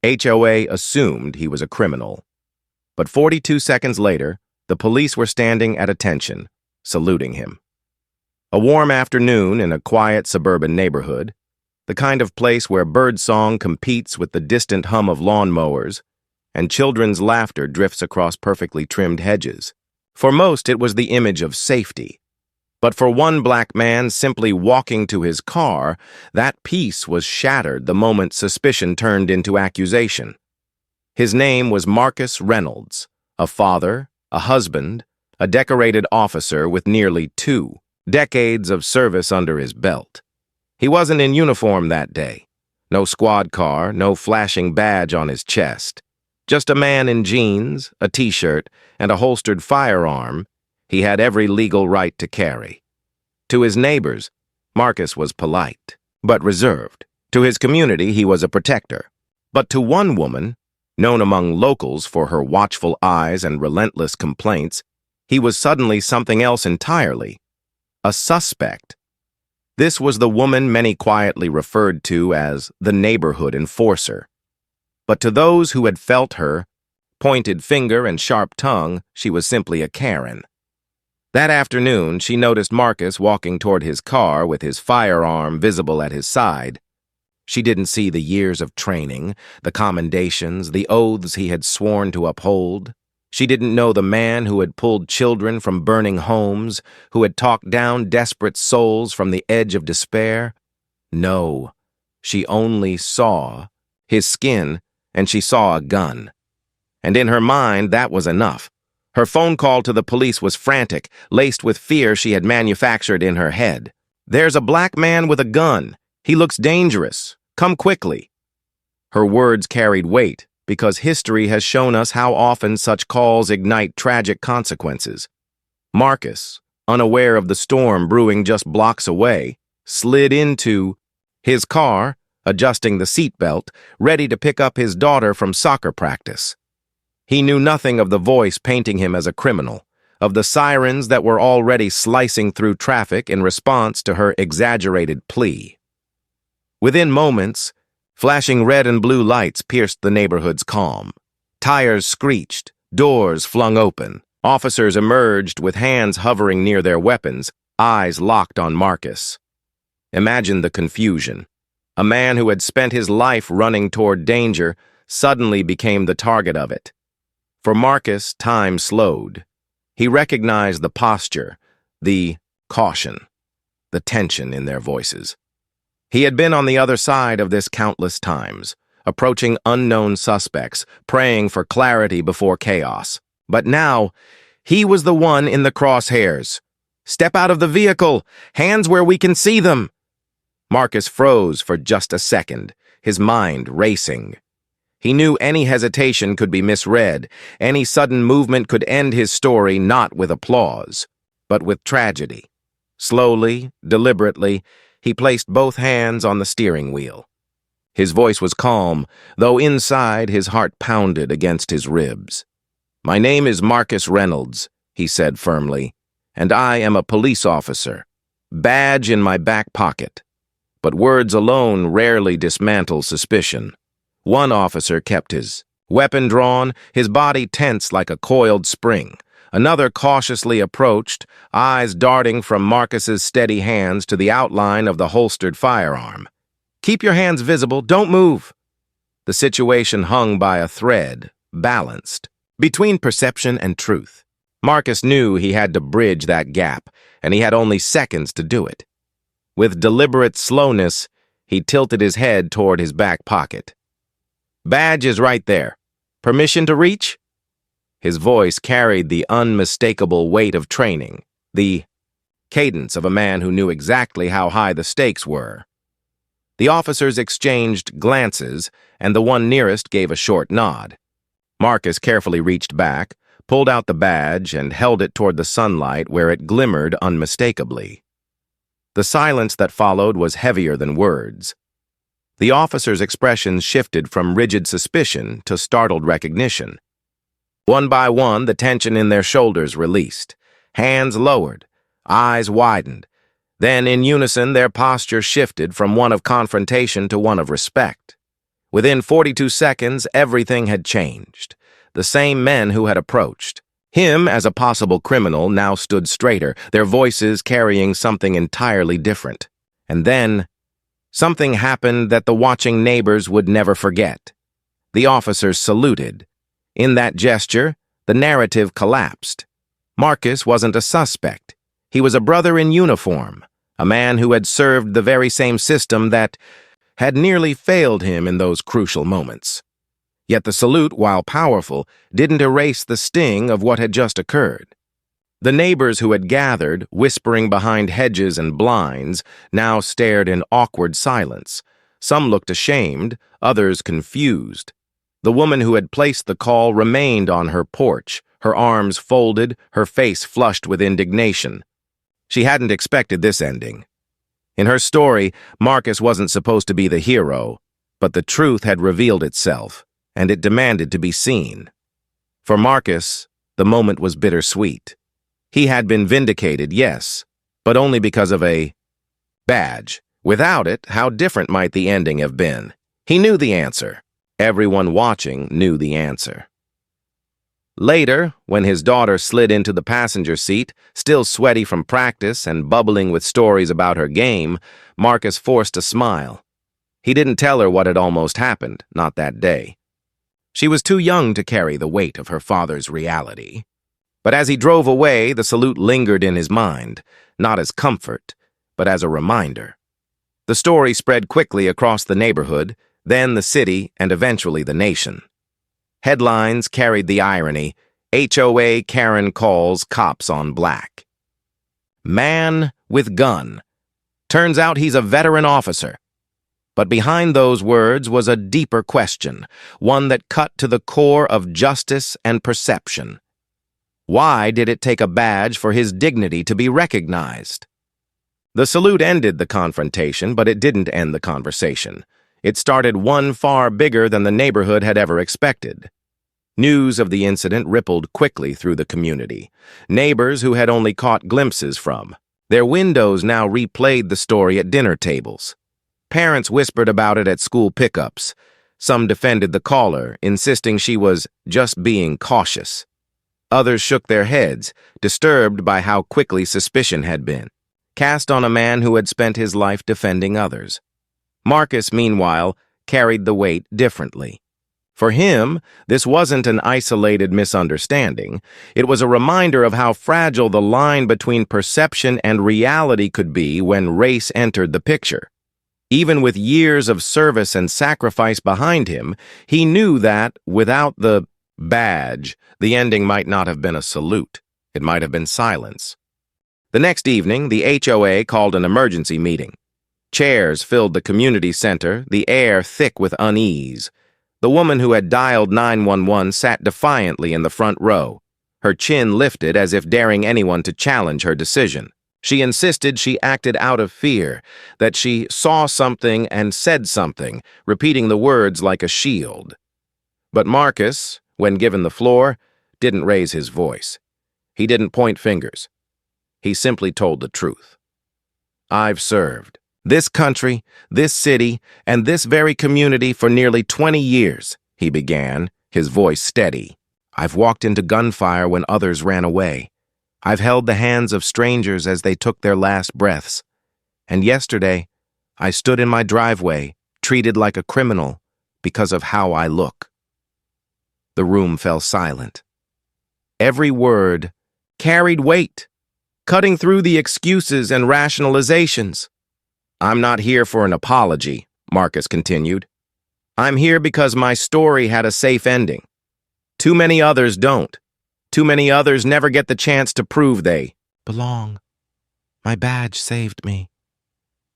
HOA assumed he was a criminal. But 42 seconds later, the police were standing at attention, saluting him. A warm afternoon in a quiet suburban neighborhood, the kind of place where birdsong competes with the distant hum of lawnmowers, and children's laughter drifts across perfectly trimmed hedges. For most, it was the image of safety. But for one black man simply walking to his car, that peace was shattered the moment suspicion turned into accusation. His name was Marcus Reynolds, a father, a husband, a decorated officer with nearly 2 decades of service under his belt. He wasn't in uniform that day. No squad car, no flashing badge on his chest. Just a man in jeans, a t-shirt, and a holstered firearm he had every legal right to carry. To his neighbors, Marcus was polite, but reserved. To his community, he was a protector. But to one woman, known among locals for her watchful eyes and relentless complaints, he was suddenly something else entirely. A suspect. This was the woman many quietly referred to as the neighborhood enforcer. But to those who had felt her pointed finger and sharp tongue, she was simply a Karen. That afternoon, she noticed Marcus walking toward his car with his firearm visible at his side. She didn't see the years of training, the commendations, the oaths he had sworn to uphold. She didn't know the man who had pulled children from burning homes, who had talked down desperate souls from the edge of despair. No, she only saw his skin, and she saw a gun. And in her mind, that was enough. Her phone call to the police was frantic, laced with fear she had manufactured in her head. "There's a black man with a gun. He looks dangerous. Come quickly." Her words carried weight, because history has shown us how often such calls ignite tragic consequences. Marcus, unaware of the storm brewing just blocks away, slid into his car, adjusting the seatbelt, ready to pick up his daughter from soccer practice. He knew nothing of the voice painting him as a criminal, of the sirens that were already slicing through traffic in response to her exaggerated plea. Within moments, flashing red and blue lights pierced the neighborhood's calm. Tires screeched, doors flung open. Officers emerged with hands hovering near their weapons, eyes locked on Marcus. Imagine the confusion. A man who had spent his life running toward danger suddenly became the target of it. For Marcus, time slowed. He recognized the posture, the caution, the tension in their voices. He had been on the other side of this countless times, approaching unknown suspects, praying for clarity before chaos. But now, he was the one in the crosshairs. "Step out of the vehicle! Hands where we can see them!" Marcus froze for just a second, his mind racing. He knew any hesitation could be misread, any sudden movement could end his story not with applause, but with tragedy. Slowly, deliberately, he placed both hands on the steering wheel. His voice was calm, though inside his heart pounded against his ribs. "My name is Marcus Reynolds," he said firmly, "and I am a police officer. Badge in my back pocket. But words alone rarely dismantle suspicion." One officer kept his weapon drawn, his body tense like a coiled spring. Another cautiously approached, eyes darting from Marcus's steady hands to the outline of the holstered firearm. "Keep your hands visible, don't move." The situation hung by a thread, balanced, between perception and truth. Marcus knew he had to bridge that gap, and he had only seconds to do it. With deliberate slowness, he tilted his head toward his back pocket. "Badge is right there. Permission to reach?" His voice carried the unmistakable weight of training, the cadence of a man who knew exactly how high the stakes were. The officers exchanged glances, and the one nearest gave a short nod. Marcus carefully reached back, pulled out the badge, and held it toward the sunlight where it glimmered unmistakably. The silence that followed was heavier than words. The officers' expressions shifted from rigid suspicion to startled recognition. One by one, the tension in their shoulders released. Hands lowered, eyes widened. Then, in unison, their posture shifted from one of confrontation to one of respect. Within 42 seconds, everything had changed. The same men who had approached him as a possible criminal now stood straighter, their voices carrying something entirely different. And then, something happened that the watching neighbors would never forget. The officers saluted. In that gesture, the narrative collapsed. Marcus wasn't a suspect. He was a brother in uniform, a man who had served the very same system that had nearly failed him in those crucial moments. Yet the salute, while powerful, didn't erase the sting of what had just occurred. The neighbors who had gathered, whispering behind hedges and blinds, now stared in awkward silence. Some looked ashamed, others confused. The woman who had placed the call remained on her porch, her arms folded, her face flushed with indignation. She hadn't expected this ending. In her story, Marcus wasn't supposed to be the hero, but the truth had revealed itself, and it demanded to be seen. For Marcus, the moment was bittersweet. He had been vindicated, yes, but only because of a badge. Without it, how different might the ending have been? He knew the answer. Everyone watching knew the answer. Later, when his daughter slid into the passenger seat, still sweaty from practice and bubbling with stories about her game, Marcus forced a smile. He didn't tell her what had almost happened, not that day. She was too young to carry the weight of her father's reality. But as he drove away, the salute lingered in his mind, not as comfort, but as a reminder. The story spread quickly across the neighborhood, then the city, and eventually the nation. Headlines carried the irony, HOA Karen calls cops on black. Man with gun. Turns out he's a veteran officer. But behind those words was a deeper question, one that cut to the core of justice and perception. Why did it take a badge for his dignity to be recognized? The salute ended the confrontation, but it didn't end the conversation. It started one far bigger than the neighborhood had ever expected. News of the incident rippled quickly through the community. Neighbors who had only caught glimpses from their windows now replayed the story at dinner tables. Parents whispered about it at school pickups. Some defended the caller, insisting she was just being cautious. Others shook their heads, disturbed by how quickly suspicion had been cast on a man who had spent his life defending others. Marcus, meanwhile, carried the weight differently. For him, this wasn't an isolated misunderstanding. It was a reminder of how fragile the line between perception and reality could be when race entered the picture. Even with years of service and sacrifice behind him, he knew that, without the badge, the ending might not have been a salute. It might have been silence. The next evening, the HOA called an emergency meeting. Chairs filled the community center, the air thick with unease. The woman who had dialed 911 sat defiantly in the front row, her chin lifted as if daring anyone to challenge her decision. She insisted she acted out of fear, that she saw something and said something, repeating the words like a shield. But Marcus, when given the floor, didn't raise his voice. He didn't point fingers. He simply told the truth. I've served this country, this city, and this very community for nearly 20 years, he began, his voice steady. I've walked into gunfire when others ran away. I've held the hands of strangers as they took their last breaths. And yesterday, I stood in my driveway, treated like a criminal, because of how I look. The room fell silent. Every word carried weight, cutting through the excuses and rationalizations. I'm not here for an apology, Marcus continued. I'm here because my story had a safe ending. Too many others don't. Too many others never get the chance to prove they belong. My badge saved me,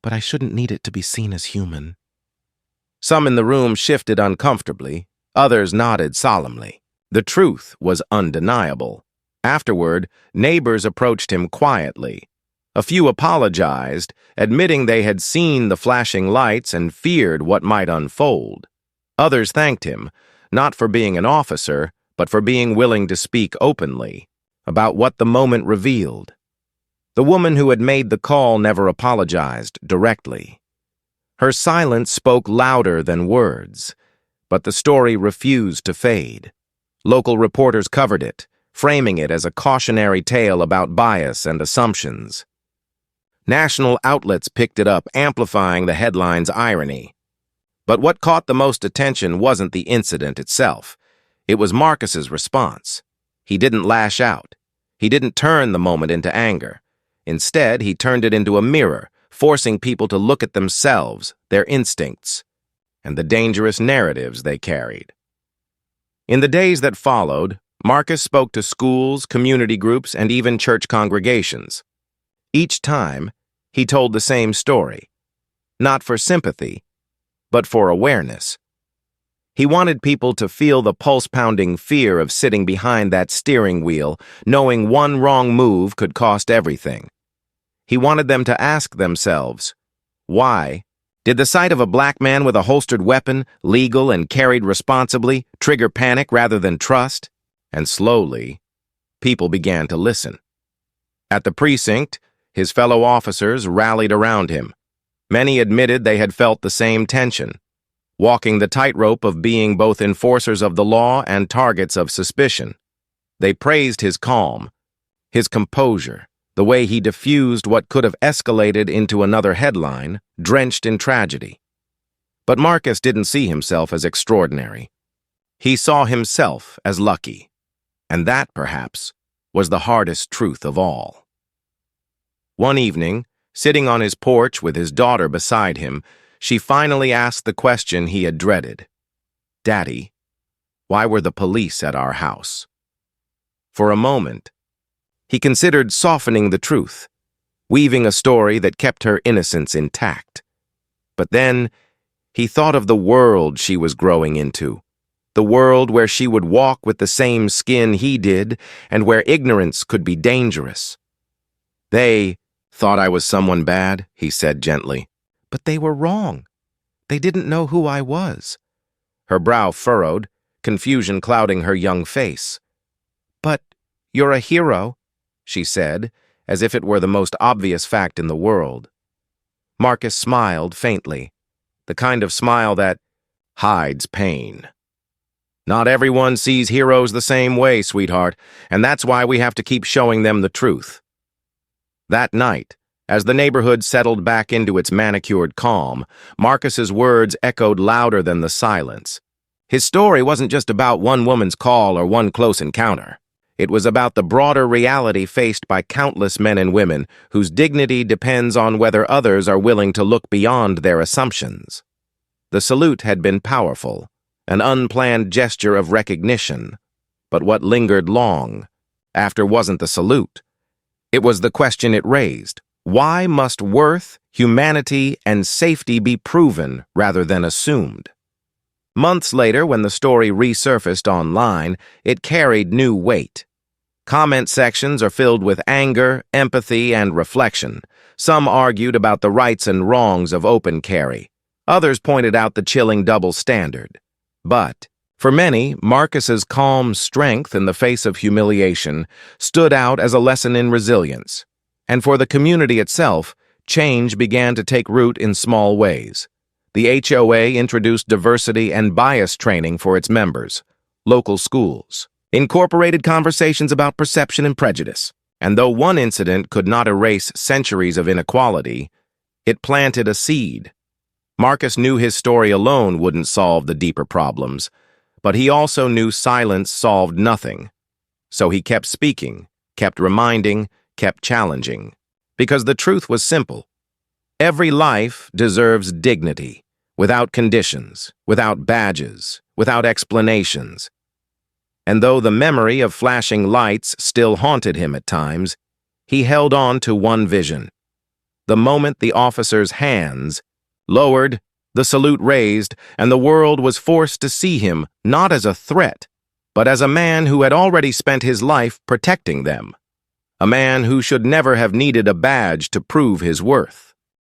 but I shouldn't need it to be seen as human. Some in the room shifted uncomfortably, others nodded solemnly. The truth was undeniable. Afterward, neighbors approached him quietly. A few apologized, admitting they had seen the flashing lights and feared what might unfold. Others thanked him, not for being an officer, but for being willing to speak openly about what the moment revealed. The woman who had made the call never apologized directly. Her silence spoke louder than words. But the story refused to fade. Local reporters covered it, framing it as a cautionary tale about bias and assumptions. National outlets picked it up, amplifying the headline's irony. But what caught the most attention wasn't the incident itself. It was Marcus's response. He didn't lash out. He didn't turn the moment into anger. Instead, he turned it into a mirror, forcing people to look at themselves, their instincts, and the dangerous narratives they carried. In the days that followed, Marcus spoke to schools, community groups, and even church congregations. Each time, he told the same story, not for sympathy, but for awareness. He wanted people to feel the pulse-pounding fear of sitting behind that steering wheel, knowing one wrong move could cost everything. He wanted them to ask themselves, why? Did the sight of a black man with a holstered weapon, legal and carried responsibly, trigger panic rather than trust? And slowly, people began to listen. At the precinct, his fellow officers rallied around him. Many admitted they had felt the same tension, walking the tightrope of being both enforcers of the law and targets of suspicion. They praised his calm, his composure, the way he diffused what could have escalated into another headline, drenched in tragedy. But Marcus didn't see himself as extraordinary. He saw himself as lucky, and that, perhaps, was the hardest truth of all. One evening, sitting on his porch with his daughter beside him, she finally asked the question he had dreaded. "Daddy, why were the police at our house?" For a moment, he considered softening the truth, weaving a story that kept her innocence intact. But then, he thought of the world she was growing into, the world where she would walk with the same skin he did and where ignorance could be dangerous. "They thought I was someone bad," he said gently. "But they were wrong. They didn't know who I was." Her brow furrowed, confusion clouding her young face. "But you're a hero," she said, as if it were the most obvious fact in the world. Marcus smiled faintly, the kind of smile that hides pain. "Not everyone sees heroes the same way, sweetheart, and that's why we have to keep showing them the truth." That night, as the neighborhood settled back into its manicured calm, Marcus's words echoed louder than the silence. His story wasn't just about one woman's call or one close encounter. It was about the broader reality faced by countless men and women whose dignity depends on whether others are willing to look beyond their assumptions. The salute had been powerful, an unplanned gesture of recognition. But what lingered long after wasn't the salute. It was the question it raised. Why must worth, humanity, and safety be proven rather than assumed? Months later, when the story resurfaced online, it carried new weight. Comment sections are filled with anger, empathy, and reflection. Some argued about the rights and wrongs of open carry. Others pointed out the chilling double standard. But, for many, Marcus's calm strength in the face of humiliation stood out as a lesson in resilience. And for the community itself, change began to take root in small ways. The HOA introduced diversity and bias training for its members. Local schools incorporated conversations about perception and prejudice. And though one incident could not erase centuries of inequality, it planted a seed. Marcus knew his story alone wouldn't solve the deeper problems, but he also knew silence solved nothing. So he kept speaking, kept reminding, kept challenging. Because the truth was simple. Every life deserves dignity, without conditions, without badges, without explanations. And though the memory of flashing lights still haunted him at times, he held on to one vision. The moment the officer's hands lowered, the salute raised, and the world was forced to see him not as a threat, but as a man who had already spent his life protecting them. A man who should never have needed a badge to prove his worth.